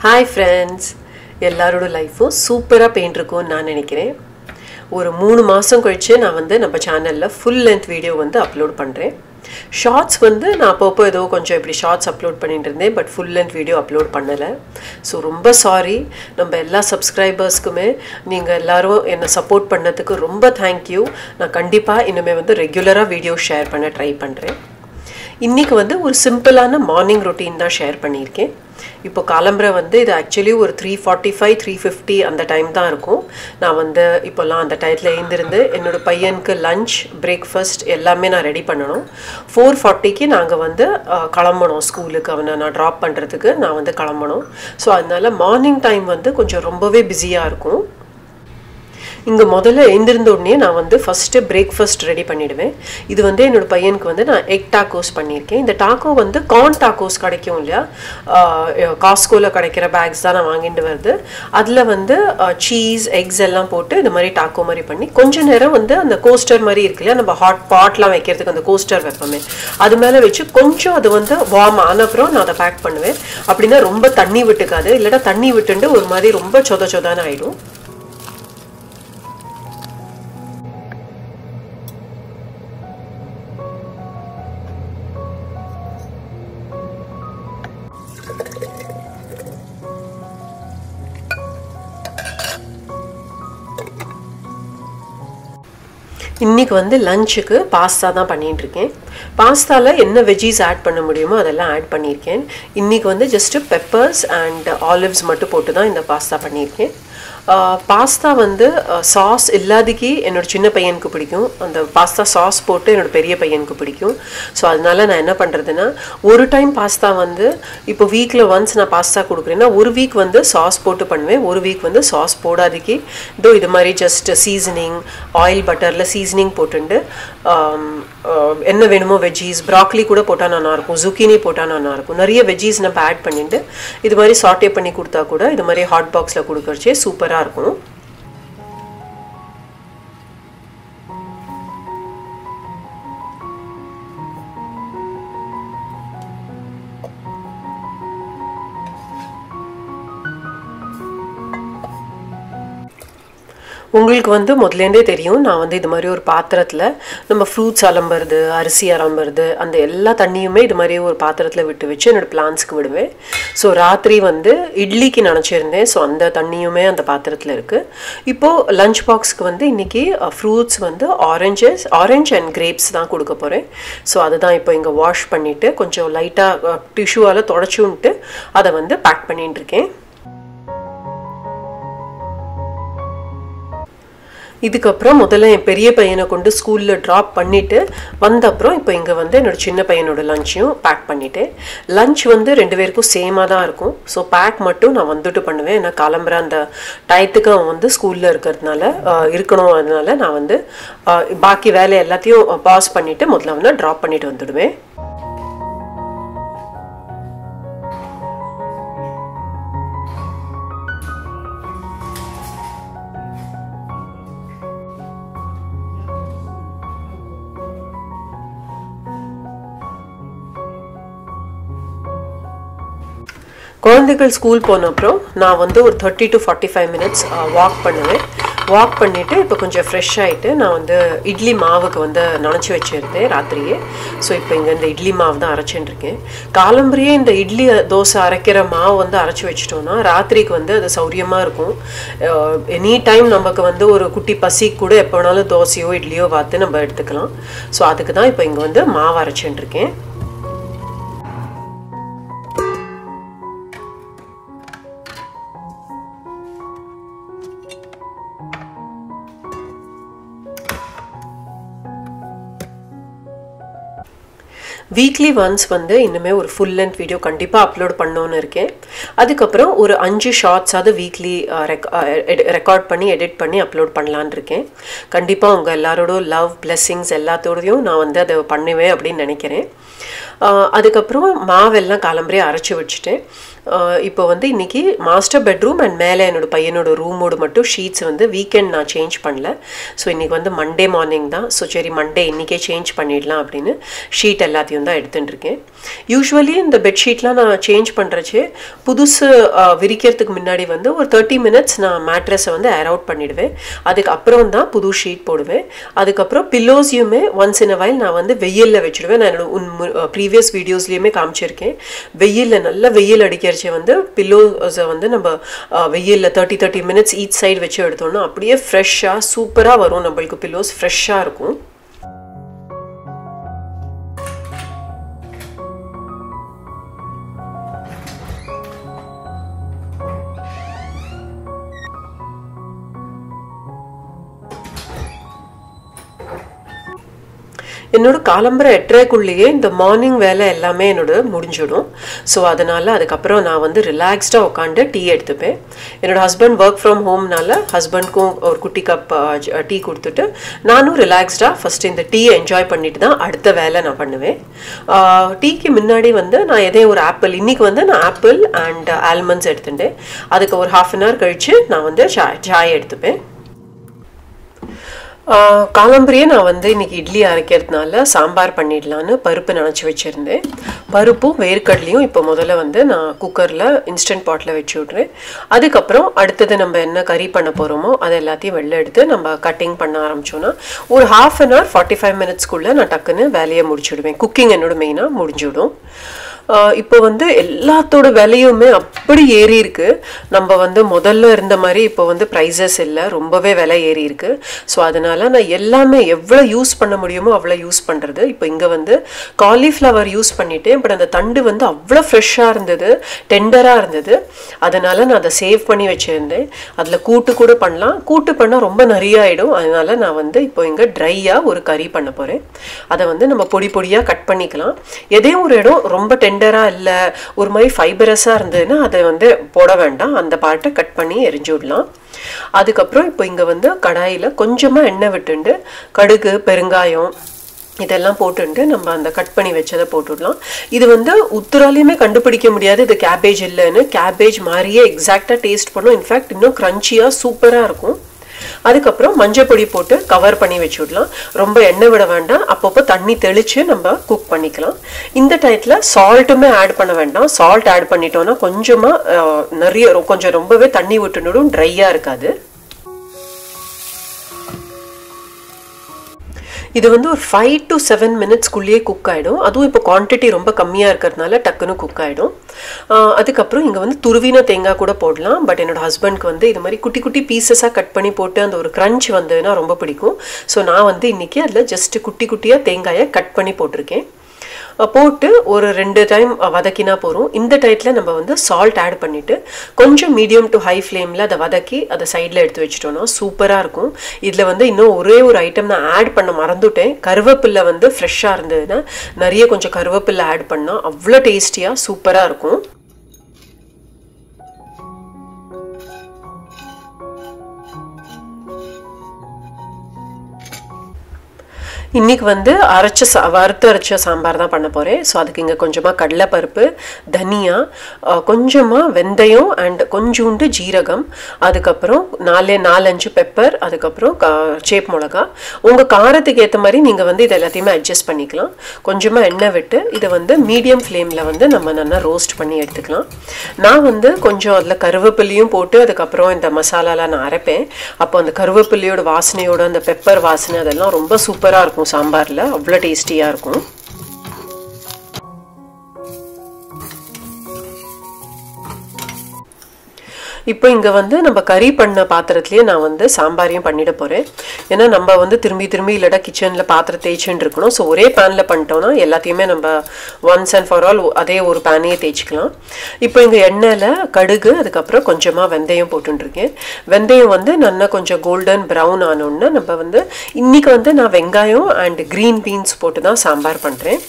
Hi friends, எல்லாரோட லைஃபும் சூப்பரா போயிட்டிருக்கும்னு நான் நினைக்கிறேன். ஒரு 3 மாசம் கழிச்சு நான் நம்ம சேனல்ல full length வீடியோ அப்லோட் பண்றேன். ஷார்ட்ஸ் நான் அப்பப்போ ஏதோ கொஞ்சம் இப்படி ஷார்ட்ஸ் அப்லோட் பண்ணிட்டு இருந்தேன், but full length video upload பண்ணல. ஸோ ரொம்ப சாரி. நம்ம எல்லா சப்ஸ்கிரைபர்ஸ்க்குமே நீங்கள் எல்லாரும் என்னை சப்போர்ட் பண்ணதுக்கு ரொம்ப தேங்க்யூ. நான் கண்டிப்பாக இனிமேல் ரெகுலராக வீடியோ ஷேர் பண்ண ட்ரை பண்ணுறேன். இன்றைக்கி ஒரு சிம்பிளான மார்னிங் ரொட்டீன் தான் ஷேர் பண்ணியிருக்கேன். இப்போ காலம்பரை இது ஆக்சுவலி ஒரு 3:45 3:50 அந்த டைம் தான் இருக்கும். நான் இப்போல்லாம் அந்த டயத்தில் எழுந்திருந்து என்னோட பையனுக்கு லஞ்ச் பிரேக்ஃபாஸ்ட் எல்லாமே நான் ரெடி பண்ணணும். 4:40க்கு நாங்கள் கிளம்பணும் ஸ்கூலுக்கு. அவனை நான் ட்ராப் பண்ணுறதுக்கு நான் கிளம்பணும். ஸோ அதனால மார்னிங் டைம் கொஞ்சம் ரொம்பவே பிஸியாக இருக்கும். இங்கே முதல்ல எழுந்திருந்த உடனே நான் ஃபஸ்ட்டு பிரேக்ஃபாஸ்ட் ரெடி பண்ணிவிடுவேன். இது என்னோடய பையனுக்கு நான் எக் டாக்கோஸ் பண்ணியிருக்கேன். இந்த டாக்கோ கார்ன் டாக்கோஸ் கிடைக்கும் இல்லையா, காஸ்கோவில் கிடைக்கிற பேக்ஸ் தான் நான் வாங்கிட்டு வருது. அதில் சீஸ் எக்ஸ் எல்லாம் போட்டு இந்த மாதிரி டாக்கோ மாதிரி பண்ணி கொஞ்சம் நேரம் அந்த கோஸ்டர் மாதிரி இருக்கு இல்லையா, நம்ம ஹாட் பாட்லாம் வைக்கிறதுக்கு அந்த கோஸ்டர் வைப்போமே, அது மேலே வச்சு கொஞ்சம் அது வார்ம் ஆன அப்புறம் நான் அதை பேக் பண்ணுவேன். அப்படின்னா ரொம்ப தண்ணி விட்டுக்காது, இல்லைனா தண்ணி விட்டுண்டு ஒரு மாதிரி ரொம்ப சொதான்னு ஆகிடும். இன்றைக்கி லஞ்சுக்கு பாஸ்தா தான் பண்ணிகிட்ருக்கேன். பாஸ்தாவில் என்ன வெஜ்ஜீஸ் ஆட் பண்ண முடியுமோ அதெல்லாம் ஆட் பண்ணியிருக்கேன். இன்றைக்கி ஜஸ்ட்டு பெப்பர்ஸ் அண்ட் ஆலிவ்ஸ் மட்டும் போட்டு தான் இந்த பாஸ்தா பண்ணியிருக்கேன். பாஸ்தா சாஸ் இல்லாதக்கு என்னோடய சின்ன பையனுக்கு பிடிக்கும், அந்த பாஸ்தா சாஸ் போட்டு என்னோடய பெரிய பையனுக்கு பிடிக்கும். ஸோ அதனால நான் என்ன பண்ணுறதுன்னா, ஒரு டைம் பாஸ்தா இப்போ வீக்கில் ஒன்ஸ் நான் பாஸ்தா கொடுக்குறேன்னா ஒரு வீக் சாஸ் போட்டு பண்ணுவேன், ஒரு வீக் சாஸ் போடாதக்கு இதோ இது மாதிரி ஜஸ்ட் சீசனிங் ஆயில் பட்டரில் சீசனிங் போட்டுண்டு என்ன வேணுமோ வெஜ்ஜீஸ் ப்ராக்லி கூட போட்டால் நல்லாயிருக்கும், ஜுக்கினி போட்டால் நல்லாயிருக்கும். நிறைய வெஜ்ஜீஸ் நம்ம ஆட் பண்ணிட்டு இது மாதிரி சாட்டே பண்ணி கொடுத்தா கூட இது மாதிரி ஹாட் பாக்ஸில் கொடுக்கறச்சே சூப்பராக இருக்கும். உங்களுக்கு முதலேருந்தே தெரியும், நான் இது மாதிரி ஒரு பாத்திரத்தில் நம்ம ஃப்ரூட்ஸ் அலம்புறது அரிசி அலம்புறது அந்த எல்லா தண்ணியுமே இது மாதிரி ஒரு பாத்திரத்தில் விட்டு வச்சு என்னோடய பிளான்ஸ்க்கு விடுவேன். ஸோ ராத்திரி இட்லிக்கு நினச்சிருந்தேன், ஸோ அந்த தண்ணியுமே அந்த பாத்திரத்தில் இருக்குது. இப்போது லஞ்ச் பாக்ஸ்க்கு இன்றைக்கி ஃப்ரூட்ஸ் ஆரஞ்ச் அண்ட் கிரேப்ஸ் தான் கொடுக்க போகிறேன். ஸோ அதுதான் இப்போ இங்கே வாஷ் பண்ணிவிட்டு கொஞ்சம் லைட்டாக டிஷ்யூவால் தொடச்சுன்ட்டு அதை பேக் பண்ணிட்டுருக்கேன். இதுக்கப்புறம் முதல்ல என் பெரிய பையனை கொண்டு ஸ்கூலில் ட்ராப் பண்ணிவிட்டு வந்த அப்புறம் இப்போ இங்கே என்னோடய சின்ன பையனோட லஞ்சையும் பேக் பண்ணிவிட்டேன். லஞ்ச் 2 பேருக்கும் சேமாக தான் இருக்கும். ஸோ பேக் மட்டும் நான் பண்ணுவேன். ஏன்னா கிளம்புற அந்த டயத்துக்கு அவன் ஸ்கூலில் இருக்கணும். அதனால நான் பாக்கி வேலை எல்லாத்தையும் பாஸ் பண்ணிவிட்டு முதல்ல ட்ராப் பண்ணிவிட்டு வந்துடுவேன். குழந்தைகள் ஸ்கூல் போன அப்புறம் நான் ஒரு 30 to 45 minutes வாக் பண்ணுவேன். வாக் பண்ணிவிட்டு இப்போ கொஞ்சம் ஃப்ரெஷ் ஆகிட்டு நான் இட்லி மாவுக்கு நனைச்சி வச்சுருந்தேன் ராத்திரியே. ஸோ இப்போ இங்கே இந்த இட்லி மாவு தான் அரைச்சிட்டுருக்கேன். காலம்பரியே இந்த இட்லி தோசை அரைக்கிற மாவு அரைச்சி வச்சிட்டோன்னா ராத்திரிக்கு அது சௌரியமாக இருக்கும். எனி டைம் நமக்கு ஒரு குட்டி பசி கூட எப்போ வேணாலும் தோசையோ இட்லியோ பார்த்து நம்ம எடுத்துக்கலாம். ஸோ அதுக்கு தான் இப்போ இங்கே மாவு அரைச்சிட்டுருக்கேன். வீக்லி ஒன்ஸ் இன்னுமே ஒரு ஃபுல் லென்த் வீடியோ கண்டிப்பாக அப்லோட் பண்ணணுன்னு இருக்கேன். அதுக்கப்புறம் ஒரு 5 ஷார்ட்ஸாவது வீக்லி ரெக்கார்ட் பண்ணி எடிட் பண்ணி அப்லோட் பண்ணலான் இருக்கேன். கண்டிப்பாக உங்கள் எல்லாரோட லவ் பிளெஸ்ஸிங்ஸ் எல்லாத்தோடையும் நான் அதை பண்ணுவேன் அப்படின்னு நினைக்கிறேன். அதுக்கப்புறம் மாவெல்லாம் காலம்பரே அரைச்சி வச்சுட்டேன். இப்போ வந்து இன்னைக்கு மாஸ்டர் பெட்ரூம் அண்ட் மேலே என்னோட பையனோட ரூமோட மட்டும் ஷீட்ஸ் வந்து வீக்கெண்ட் நான் சேஞ்ச் பண்ணல. ஸோ இன்றைக்கி வந்து மண்டே மார்னிங் தான். ஸோ சரி மண்டே இன்றைக்கே சேஞ்ச் பண்ணிடலாம் அப்படின்னு ஷீட் எல்லாத்தையும் தான் எடுத்துகிட்டு இருக்கேன். யூஸ்வலி இந்த பெட்ஷீட்லாம் நான் சேஞ்ச் பண்ணுறச்சு புதுசு விரிக்கிறதுக்கு முன்னாடி வந்து ஒரு 30 minutes நான் மேட்ரஸை வந்து ஏர் அவுட் பண்ணிவிடுவேன். அதுக்கப்புறம் தான் புது ஷீட் போடுவேன். அதுக்கப்புறம் பில்லோஸையுமே ஒன்ஸ் இன் அ வைல் நான் வந்து வெயிலில் வச்சுடுவேன். நான் என்னோட ப்ரீவியஸ் வீடியோஸ்லேயுமே காமிச்சிருக்கேன். வெயிலில் நல்லா வெயில் அடிக்கிறச்சு வந்து பில்லோஸை வந்து நம்ம வெயிலில் 30 minutes ஈச் சைடு வச்சு எடுத்தோம்னா அப்படியே ஃப்ரெஷ்ஷாக சூப்பராக வரும். நம்மளுக்கு பில்லோஸ் ஃப்ரெஷ்ஷாக இருக்கும். என்னோட காலம்பரை 8:30க்குள்ளேயே இந்த மார்னிங் வேலை எல்லாமே என்னோட முடிஞ்சிடும். ஸோ அதனால் அதுக்கப்புறம் நான் வந்து ரிலாக்ஸ்டாக உட்காந்து டீ எடுத்துப்பேன். என்னோட ஹஸ்பண்ட் ஒர்க் ஃப்ரம் ஹோம்னால ஹஸ்பண்ட்க்கும் ஒரு குட்டி கப் டீ கொடுத்துட்டு நானும் ரிலாக்ஸ்டாக ஃபஸ்ட்டு இந்த டீயை என்ஜாய் பண்ணிட்டு தான் அடுத்த வேலை நான் பண்ணுவேன். டீக்கு முன்னாடி வந்து நான் ஒரு ஆப்பிள், இன்றைக்கி வந்து நான் ஆப்பிள் அண்ட் ஆல்மண்ட்ஸ் எடுத்துட்டேன். அதுக்கு ஒரு 1/2 hour கழித்து நான் வந்து சாய் எடுத்துப்பேன். காலம்பரியே நான் வந்து இன்றைக்கி இட்லி அரைக்கிறதுனால சாம்பார் பண்ணிடலான்னு பருப்பு நினச்சி வச்சுருந்தேன். பருப்பும் வேர்க்கடலையும் இப்போ முதல்ல வந்து நான் குக்கரில் இன்ஸ்டன்ட் பாட்டில் வச்சு விட்றேன். அதுக்கப்புறம் அடுத்தது நம்ம என்ன கறி பண்ண போகிறோமோ அதை எல்லாத்தையும் வெளில எடுத்து நம்ம கட்டிங் பண்ண ஆரம்பித்தோன்னா ஒரு 1/2 hour 45 minutesக்குள்ளே நான் டக்குன்னு வேலையை முடிச்சுடுவேன். குக்கிங் என்னோட மெயினாக முடிஞ்சுவிடும். இப்போ வந்து எல்லாத்தோட விலையுமே அப்படி ஏறி இருக்கு. நம்ம வந்து முதல்ல இருந்த மாதிரி இப்போ வந்து ப்ரைஸஸ் இல்லை, ரொம்பவே விலை ஏறி இருக்கு. ஸோ அதனால நான் எல்லாமே எவ்வளோ யூஸ் பண்ண முடியுமோ அவ்வளோ யூஸ் பண்ணுறது. இப்போ இங்கே வந்து காலிஃப்ளவர் யூஸ் பண்ணிட்டேன். பட் அந்த தண்டு வந்து அவ்வளோ ஃப்ரெஷ்ஷாக இருந்தது, டெண்டராக இருந்தது. அதனால நான் அதை சேவ் பண்ணி வச்சுருந்தேன். அதில் கூட்டு கூட பண்ணலாம். கூட்டு பண்ணால் ரொம்ப நிறைய ஆகிடும். அதனால நான் வந்து இப்போ இங்கே ட்ரையாக ஒரு கறி பண்ண போகிறேன். அதை வந்து நம்ம பொடி பொடியாக கட் பண்ணிக்கலாம். எதையும் ஒரு இடம் ரொம்ப டெண்டராக இல்லை, ஒரு மாதிரி ஃபைபரஸாக இருந்ததுன்னா அதை வந்து போட வேண்டாம், அந்த பார்ட்டை கட் பண்ணி எரிஞ்சு விடலாம். அதுக்கப்புறம் இப்போ இங்கே வந்து கடாயில் கொஞ்சமாக எண்ணெய் விட்டுண்டு கடுகு பெருங்காயம் இதெல்லாம் போட்டுட்டு நம்ம அந்த கட் பண்ணி வச்சதை போட்டுடலாம். இது வந்து உத்தராலையுமே கண்டுபிடிக்க முடியாது இது கேபேஜ் இல்லைன்னு. கேபேஜ் மாதிரியே எக்ஸாக்டாக டேஸ்ட் பண்ணும். இன்ஃபேக்ட் இன்னும் க்ரன்ச்சியாக சூப்பராக இருக்கும். அதுக்கப்புறம் மஞ்சள் பொடி போட்டு கவர் பண்ணி வச்சுடலாம். ரொம்ப எண்ணெய் விட வேண்டாம், அப்பப்போ தண்ணி தெளித்து நம்ம குக் பண்ணிக்கலாம். இந்த டயத்தில் சால்ட்டுமே ஆட் பண்ண வேண்டாம். சால்ட் ஆட் பண்ணிட்டோன்னா கொஞ்சமாக கொஞ்சம் ரொம்பவே தண்ணி விட்டுனுடும், ட்ரையாக இருக்காது. இது வந்து ஒரு 5 to 7 minutesக்குள்ளேயே குக் ஆகிடும். அதுவும் இப்போ குவான்டிட்டி ரொம்ப கம்மியாக இருக்கிறதுனால டக்குன்னு குக் ஆகிடும். அதுக்கப்புறம் இங்கே வந்து துருவின தேங்காய் கூட போடலாம். பட் என்னோடய ஹஸ்பண்ட்க்கு வந்து இது மாதிரி குட்டி குட்டி பீசஸாக கட் பண்ணி போட்டு அந்த ஒரு க்ரன்ச் வந்ததுன்னா ரொம்ப பிடிக்கும். ஸோ நான் வந்து இன்றைக்கி அதில் ஜஸ்ட்டு குட்டி குட்டியாக தேங்காயை கட் பண்ணி போட்டிருக்கேன். போட்டு ஒரு 2 டைம் வதக்கினா போகிறோம். இந்த டயத்தில் நம்ம வந்து சால்ட் ஆட் பண்ணிவிட்டு கொஞ்சம் மீடியம் டு ஹை ஃப்ளேமில் அதை வதக்கி அதை சைடில் எடுத்து வச்சிட்டோன்னா சூப்பராக இருக்கும். இதில் வந்து இன்னும் ஒரே ஒரு ஐட்டம் நான் ஆட் பண்ண மறந்துட்டேன். கருவேப்பிலை வந்து ஃப்ரெஷ்ஷாக இருந்ததுன்னா நிறைய கொஞ்சம் கருவேப்பிலை ஆட் பண்ணால் அவ்வளோ டேஸ்டியாக சூப்பராக இருக்கும். இன்றைக்கி வந்து வறுத்து அரைச்ச சாம்பார் தான் பண்ண போகிறேன். ஸோ அதுக்கு இங்கே கொஞ்சமாக கடலைப்பருப்பு, தனியா, கொஞ்சமாக வெந்தயம் அண்ட் கொஞ்சோண்டு ஜீரகம், அதுக்கப்புறம் 4-5 பெப்பர், அதுக்கப்புறம் சேப் மிளகா. உங்கள் காரத்துக்கு ஏற்ற மாதிரி நீங்கள் வந்து இது எல்லாத்தையுமே அட்ஜஸ்ட் பண்ணிக்கலாம். கொஞ்சமாக எண்ணெய் விட்டு இதை வந்து மீடியம் ஃப்ளேமில் வந்து நம்ம நல்லா ரோஸ்ட் பண்ணி எடுத்துக்கலாம். நான் வந்து கொஞ்சம் அதில் கருவேப்பிலையும் போட்டு அதுக்கப்புறம் இந்த மசாலாலாம் நான் அரைப்பேன். அப்போ அந்த கருவேப்பிலையோட வாசனையோட அந்த பெப்பர் வாசனை அதெல்லாம் ரொம்ப சூப்பராக இருக்கும். சாம்பாரில் அவ்வளோ டேஸ்டியாக இருக்கும். இப்போ இங்கே வந்து நம்ம கறி பண்ண பாத்திரத்துலேயே நான் வந்து சாம்பாரையும் பண்ணிட போகிறேன். ஏன்னா நம்ம வந்து திரும்பி இல்லைடா கிச்சனில் பாத்திரம் தேய்ச்சின்னு இருக்கணும். ஸோ ஒரே பேனில் பண்ணிட்டோன்னா எல்லாத்தையுமே நம்ம ஒன்ஸ் அண்ட் ஃபார் ஆல் அதே ஒரு பேனையே தேய்ச்சிக்கலாம். இப்போ இங்கே எண்ணெயில் கடுகு, அதுக்கப்புறம் கொஞ்சமாக வெந்தயம் போட்டுருக்கேன். வெந்தயம் வந்து நல்லா கொஞ்சம் கோல்டன் ப்ரௌன் ஆனோன்னா நம்ம வந்து இன்றைக்கி வந்து நான் வெங்காயம் அண்ட் க்ரீன் பீன்ஸ் போட்டு தான் சாம்பார் பண்ணுறேன்.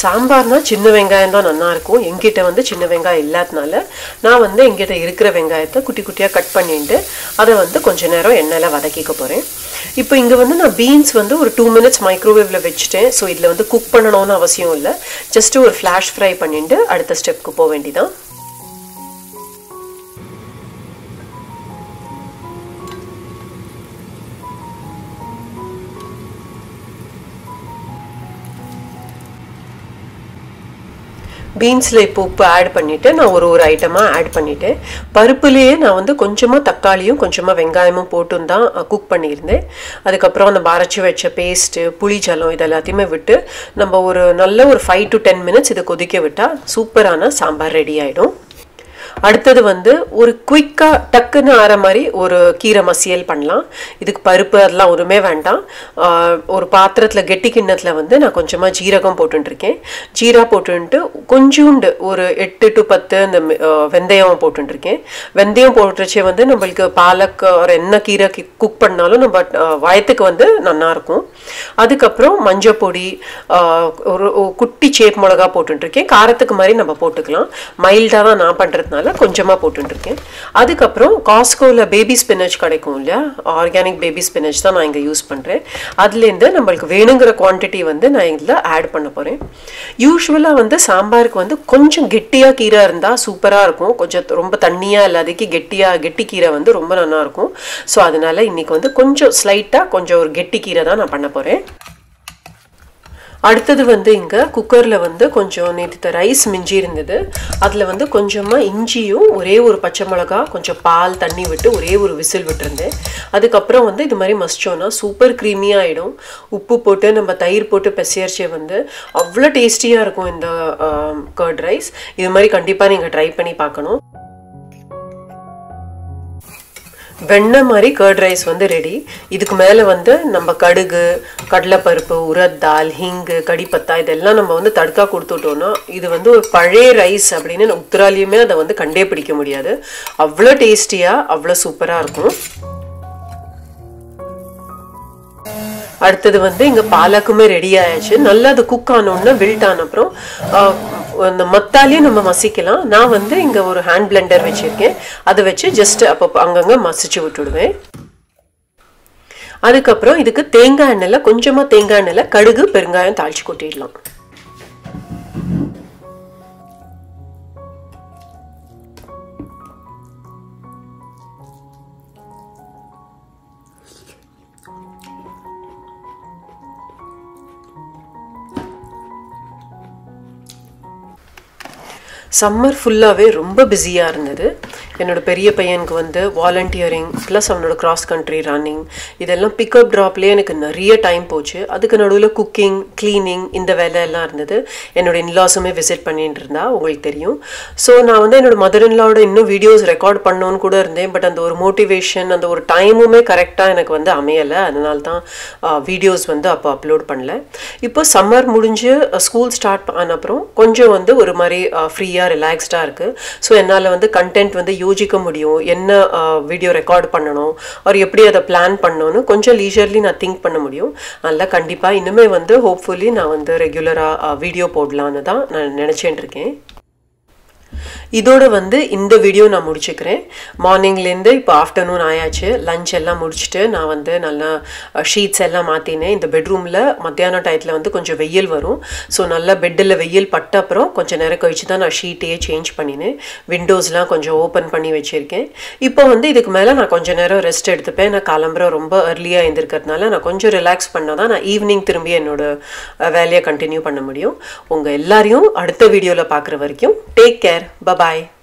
சாம்பார்னா சின்ன வெங்காயம் தான் நல்லா இருக்கும். என்கிட்ட வந்து சின்ன வெங்காயம் இல்லாதனால நான் வந்து என்கிட்ட இருக்கிற வெங்காயத்தை குட்டி குட்டியாக கட் பண்ணிட்டு அதை வந்து கொஞ்ச நேரம் எண்ணெயில் வதக்கிக்க போகிறேன். இப்போ இங்கே வந்து நான் பீன்ஸ் வந்து ஒரு 2 minutes மைக்ரோவேவில் வச்சுட்டேன். ஸோ இதில் வந்து குக் பண்ணணும்னு அவசியம் இல்லை. ஜஸ்ட்டு ஒரு ஃப்ளாஷ் ஃப்ரை பண்ணிட்டு அடுத்த ஸ்டெப்க்கு போக வேண்டியதான். பீன்ஸில் இப்போ உப்பு ஆட் பண்ணிவிட்டு நான் ஒரு ஐட்டமாக ஆட் பண்ணிவிட்டேன். பருப்புலேயே நான் வந்து கொஞ்சமாக தக்காளியும் கொஞ்சமாக வெங்காயமும் போட்டு தான் குக் பண்ணியிருந்தேன். அதுக்கப்புறம் அந்த அரைச்சி வச்ச பேஸ்ட்டு புளி ஜலம் இது எல்லாத்தையுமே விட்டு நம்ம ஒரு நல்ல ஒரு 5 to 10 minutes இதை கொதிக்க விட்டால் சூப்பரான சாம்பார் ரெடி ஆகிடும். அடுத்தது வந்து ஒரு குயிக்காக டக்குன்னு ஆற மாதிரி ஒரு கீரை மசியல் பண்ணலாம். இதுக்கு பருப்பு அதெல்லாம் ஒன்றுமே வேண்டாம். ஒரு பாத்திரத்தில் கெட்டி கிண்ணத்தில் வந்து நான் கொஞ்சமாக ஜீரகம் போட்டுருக்கேன். ஜீரா போட்டுன்ட்டு கொஞ்சோண்டு ஒரு 8 to 10 இந்த வெந்தயம் போட்டுருக்கேன். வெந்தயம் போட்டுருச்சே வந்து நம்மளுக்கு பாலக் ஒரு என்ன கீரை குக் பண்ணாலும் நம்ம வயத்துக்கு வந்து நல்லாயிருக்கும். அதுக்கப்புறம் மஞ்சள் பொடி, ஒரு குட்டி சேப் மிளகா போட்டுருக்கேன். காரத்துக்கு மாதிரி நம்ம போட்டுக்கலாம். மைல்டாக தான் நான் பண்ணுறதுனால கொஞ்சமாக போட்டுருக்கேன். அதுக்கப்புறம் காஸ்கோவில் பேபி ஸ்பினச் கிடைக்கும் இல்லையா, ஆர்கானிக் பேபி ஸ்பினச் தான் நான் இங்கே யூஸ் பண்ணுறேன். அதுலேருந்து நம்மளுக்கு வேணுங்கிற குவான்டிட்டி வந்து நான் இதில் ஆட் பண்ண போகிறேன். யூஸ்வலாக வந்து சாம்பாருக்கு வந்து கொஞ்சம் கெட்டியாக கீரை இருந்தால் சூப்பராக இருக்கும். கொஞ்சம் ரொம்ப தண்ணியாக இல்லாதக்கு கெட்டி கீரை வந்து ரொம்ப நல்லாயிருக்கும். ஸோ அதனால் இன்றைக்கி வந்து கொஞ்சம் ஸ்லைட்டாக கொஞ்சம் ஒரு கெட்டி கீரை தான் நான் பண்ண போகிறேன். அடுத்தது வந்து இங்கே குக்கரில் வந்து கொஞ்சம் நேற்று ரைஸ் மிஞ்சி இருந்தது. அதில் வந்து கொஞ்சமாக இஞ்சியும் ஒரே ஒரு பச்சை மிளகா கொஞ்சம் பால் தண்ணி விட்டு ஒரே ஒரு விசில் விட்டுருந்தேன். அதுக்கப்புறம் வந்து இது மாதிரி மசிச்சோன்னா சூப்பர் க்ரீமியாக ஆகிடும். உப்பு போட்டு நம்ம தயிர் போட்டு பெசையரிச்சே வந்து அவ்வளோ டேஸ்டியாக இருக்கும் இந்த கர்ட் ரைஸ். இது மாதிரி கண்டிப்பாக நீங்கள் ட்ரை பண்ணி பார்க்கணும். வெண்ணெய் மாதிரி கர்ட் ரைஸ் வந்து ரெடி. இதுக்கு மேலே வந்து நம்ம கடுகு, கடலைப்பருப்பு, உரத் தால், ஹிங்கு, கடிப்பத்தா இதெல்லாம் நம்ம வந்து தடுக்கா கொடுத்துட்டோன்னா இது வந்து ஒரு பழைய ரைஸ் அப்படின்னு உத்தராலையுமே அதை வந்து கண்டே பிடிக்க முடியாது. அவ்வளோ டேஸ்டியாக அவ்வளோ சூப்பராக இருக்கும். அடுத்தது வந்து இங்கே பாலக்குமே ரெடி ஆயாச்சு. நல்லா அது குக் ஆனோன்னா வில்ட் ஆன அப்புறம் அந்த மத்தாலையும் நம்ம மசிக்கலாம். நான் வந்து இங்கே ஒரு ஹேண்ட் பிளெண்டர் வச்சுருக்கேன். அதை வச்சு ஜஸ்ட் அப்போ அங்கங்கே மசிச்சு விட்டுடுவேன். அதுக்கப்புறம் இதுக்கு தேங்காய் எண்ணெயில் கொஞ்சமாக தேங்காய் எண்ணெயில் கடுகு பெருங்காயம் தாளிச்சு கொட்டிடலாம். சம்மர் ஃபுல்லாகவே ரொம்ப பிஸியாக இருந்தது. என்னோடய பெரிய பையனுக்கு வந்து வாலண்டியரிங் ப்ளஸ் அவனோட கிராஸ் கண்ட்ரி ரன்னிங் இதெல்லாம் பிக்கப் ட்ராப்லேயே எனக்கு நிறைய டைம் போச்சு. அதுக்கு நடுவில் குக்கிங், க்ளீனிங் இந்த வேலை எல்லாம் இருந்தது. என்னோடய இன்லாஸுமே விசிட் பண்ணிட்டு இருந்தா உங்களுக்கு தெரியும். ஸோ நான் வந்து என்னோடய மதர் இன்லாவோட இன்னும் வீடியோஸ் ரெக்கார்ட் பண்ணணுன்னு கூட இருந்தேன். பட் அந்த ஒரு மோட்டிவேஷன் அந்த ஒரு டைமுமே கரெக்டாக எனக்கு வந்து அமையலை. அதனால தான் வீடியோஸ் வந்து அப்போ அப்லோட் பண்ணல. இப்போ சம்மர் முடிஞ்சு ஸ்கூல் ஸ்டார்ட் ஆன அப்புறம் கொஞ்சம் வந்து ஒரு மாதிரி ஃப்ரீயாக ரிலாக்ஸ்டாக இருக்குது. ஸோ என்னால் வந்து கண்டென்ட் வந்து யோசிக்க முடியும். என்ன வீடியோ ரெக்கார்ட் பண்ணணும் ஒரு எப்படி அதை பிளான் பண்ணணும்னு கொஞ்சம் லீஜர்லி நான் திங்க் பண்ண முடியும். அதனால் கண்டிப்பாக இன்னுமே வந்து ஹோப்ஃபுல்லி நான் வந்து ரெகுலராக வீடியோ போடலான்னு தான் நான் நினச்சிட்டு இருக்கேன். இதோட வந்து இந்த வீடியோ நான் முடிச்சுக்கிறேன். மார்னிங்லேருந்து இப்போ ஆஃப்டர்நூன் ஆயாச்சு. லஞ்ச் எல்லாம் முடிச்சுட்டு நான் வந்து நல்லா ஷீட்ஸ் எல்லாம் மாற்றினேன். இந்த பெட்ரூமில் மத்தியான டயத்தில் வந்து கொஞ்சம் வெயில் வரும். ஸோ நல்லா பெட்டில் வெயில் பட்ட அப்புறம் கொஞ்சம் நேரம் கழிச்சு தான் நான் ஷீட்டையே சேஞ்ச் பண்ணினேன். விண்டோஸ்லாம் கொஞ்சம் ஓப்பன் பண்ணி வச்சுருக்கேன். இப்போ வந்து இதுக்கு மேலே நான் கொஞ்சம் நேரம் ரெஸ்ட் எடுத்துப்பேன். நான் கிளம்புற ரொம்ப ஏர்லியாக எழுந்திருக்கிறதுனால நான் கொஞ்சம் ரிலாக்ஸ் பண்ணால் தான் நான் ஈவினிங் திரும்பி என்னோட வேலையை கண்டினியூ பண்ண முடியும். உங்கள் எல்லாரையும் அடுத்த வீடியோவில் பார்க்குற வரைக்கும் டேக் கேர். Bye-bye.